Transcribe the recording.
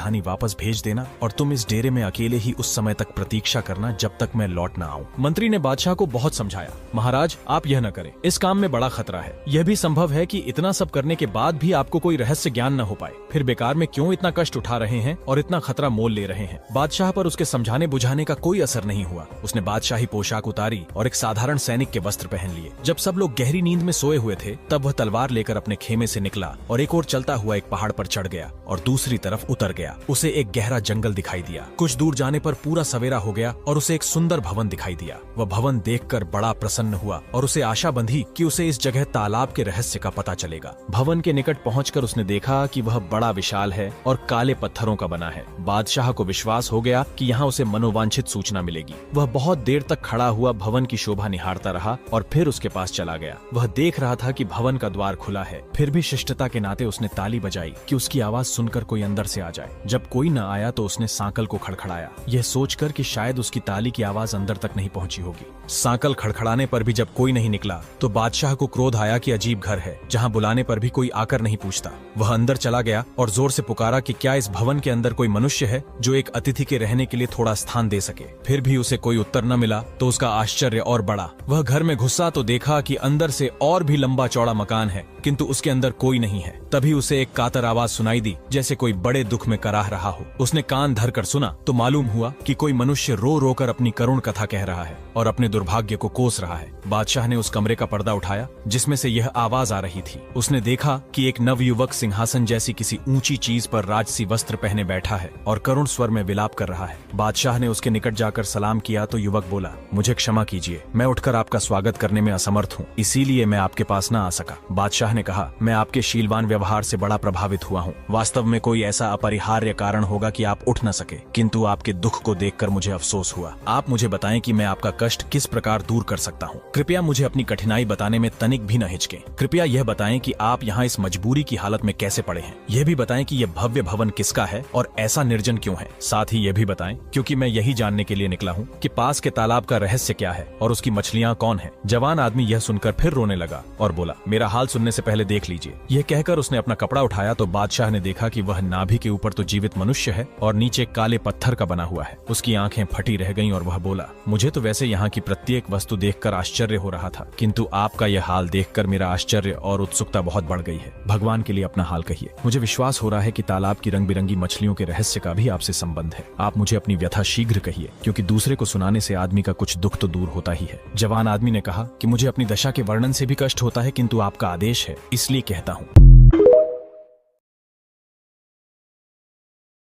कहानी वापस भेज देना और तुम इस डेरे में अकेले ही उस समय तक प्रतीक्षा करना जब तक मैं लौट न आऊं। मंत्री ने बादशाह को बहुत समझाया, महाराज आप यह न करें, इस काम में बड़ा खतरा है। यह भी संभव है कि इतना सब करने के बाद भी आपको कोई रहस्य ज्ञान न हो पाए, फिर बेकार में क्यों इतना कष्ट उठा रहे हैं और इतना खतरा मोल ले रहे हैं। बादशाह पर उसके समझाने बुझाने का कोई असर नहीं हुआ। उसने बादशाही पोशाक उतारी और एक साधारण सैनिक के वस्त्र पहन लिए। जब सब लोग गहरी नींद में सोए हुए थे तब वह तलवार लेकर अपने खेमे से निकला और एक ओर चलता हुआ एक पहाड़ पर चढ़ गया और दूसरी तरफ उतर गया। उसे एक गहरा जंगल दिखाई दिया। कुछ दूर जाने पर पूरा सवेरा हो गया और उसे एक सुंदर भवन दिखाई दिया। वह भवन देखकर बड़ा प्रसन्न हुआ और उसे आशा बंधी कि उसे इस जगह तालाब के रहस्य का पता चलेगा। भवन के निकट पहुंचकर उसने देखा कि वह बड़ा विशाल है और काले पत्थरों का बना है। बादशाह को विश्वास हो गया कि यहाँ उसे मनोवांछित सूचना मिलेगी। वह बहुत देर तक खड़ा हुआ भवन की शोभा निहारता रहा और फिर उसके पास चला गया। वह देख रहा था कि भवन का द्वार खुला है, फिर भी शिष्टता के नाते उसने ताली बजाई कि उसकी आवाज सुनकर कोई अंदर से आ जाए। जब कोई न आया तो उसने सांकल को खड़खड़ाया, यह सोचकर कि शायद उसकी ताली की आवाज अंदर तक नहीं पहुंची होगी। सांकल खड़खड़ाने पर भी जब कोई नहीं निकला तो बादशाह को क्रोध आया कि अजीब घर है जहां बुलाने पर भी कोई आकर नहीं पूछता। वह अंदर चला गया और जोर से पुकारा कि क्या इस भवन के अंदर कोई मनुष्य है जो एक अतिथि के रहने के लिए थोड़ा स्थान दे सके। फिर भी उसे कोई उत्तर न मिला तो उसका आश्चर्य और बढ़ा। वह घर में घुसा तो देखा कि अंदर से और भी लंबा चौड़ा मकान है किंतु उसके अंदर कोई नहीं है। तभी उसे एक कातर आवाज सुनाई दी जैसे कोई बड़े दुख में कराह रहा हो। उसने कान धरकर सुना तो मालूम हुआ कि कोई मनुष्य रो रो कर अपनी करुण कथा कह रहा है और अपने दुर्भाग्य को कोस रहा है। बादशाह ने उस कमरे का पर्दा उठाया जिसमें से यह आवाज आ रही थी। उसने देखा कि एक नवयुवक सिंहासन जैसी किसी ऊंची चीज पर राजसी वस्त्र पहने बैठा है और करुण स्वर में विलाप कर रहा है। बादशाह ने उसके निकट जाकर सलाम किया तो युवक बोला, मुझे क्षमा कीजिए, मैं उठकर आपका स्वागत करने में असमर्थ हूँ, इसीलिए मैं आपके पास न आ सका। बादशाह ने कहा, मैं आपके शीलवान व्यवहार से बड़ा प्रभावित हुआ हूँ। वास्तव में कोई ऐसा अपरिहार्य कारण होगा कि आप उठ न सके, किंतु आपके दुख को देखकर मुझे अफसोस हुआ। आप मुझे बताएं कि मैं आपका कष्ट किस प्रकार दूर कर सकता हूँ। कृपया मुझे अपनी कठिनाई बताने में तनिक भी न हिचकें। कृपया यह बताएं कि आप यहाँ इस मजबूरी की हालत में कैसे पड़े हैं। यह भी बताएं कि यह भव्य भवन किसका है और ऐसा निर्जन क्यों है। साथ ही यह भी बताएं, क्योंकि मैं यही जानने के लिए निकला हूँ कि पास के तालाब का रहस्य क्या है और उसकी मछलियाँ कौन है। जवान आदमी यह सुनकर फिर रोने लगा और बोला, मेरा हाल सुनने से पहले देख लीजिए। यह कहकर उसने अपना कपड़ा उठाया तो बादशाह ने देखा कि वह नाभि के ऊपर तो जीवित मनुष्य है और नीचे काले पत्थर का बना हुआ है। उसकी आंखें फटी रह गईं और वह बोला, मुझे तो वैसे यहाँ की प्रत्येक वस्तु देखकर आश्चर्य हो रहा था, किंतु आपका यह हाल देखकर मेरा आश्चर्य और उत्सुकता बहुत बढ़ गई है। भगवान के लिए अपना हाल कहिए। मुझे विश्वास हो रहा है कि तालाब की रंग बिरंगी मछलियों के रहस्य का भी आपसे संबंध है। आप मुझे अपनी व्यथा शीघ्र कहिए, क्योंकि दूसरे को सुनाने से आदमी का कुछ दुख तो दूर होता ही है। जवान आदमी ने कहा कि मुझे अपनी दशा के वर्णन से भी कष्ट होता है, किंतु आपका आदेश है इसलिए कहता हूँ।